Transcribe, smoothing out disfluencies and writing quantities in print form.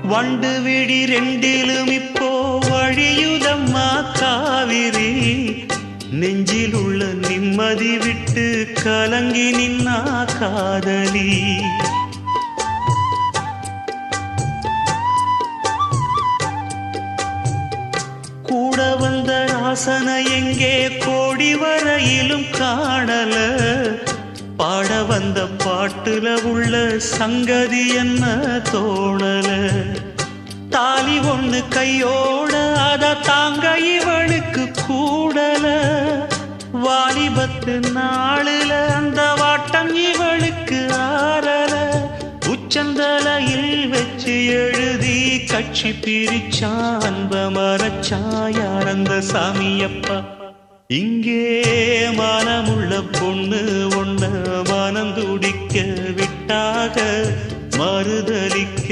வண்டு விழி ரெண்டிலும் இப்போ வழியுதம்மா காவிரி நெஞ்சில் உள்ள நிம்மதி விட்டு கலங்கி நின்னா காதலி கூட வந்த ராசனை எங்கே கோடி வரையிலும் காணல பாட வந்த பாட்டுல உள்ள சங்கதி என்ன தோணல தாலி ஒண்ணு கையோட அத தாங்க இவளுக்கு கூடல வாலிபத்து நாளுல அந்த வாட்டம் இவளுக்கு ஆறல உச்சந்தலையில் வச்சு எழுதி கட்சி பிரிச்சான் அன்ப மரச்சான் யார் அந்த சாமியப்பா இங்கே மனமுள்ள பொண்ணு ஒண்ண மனம் துடிக்க விட்டாக மறுதலிக்க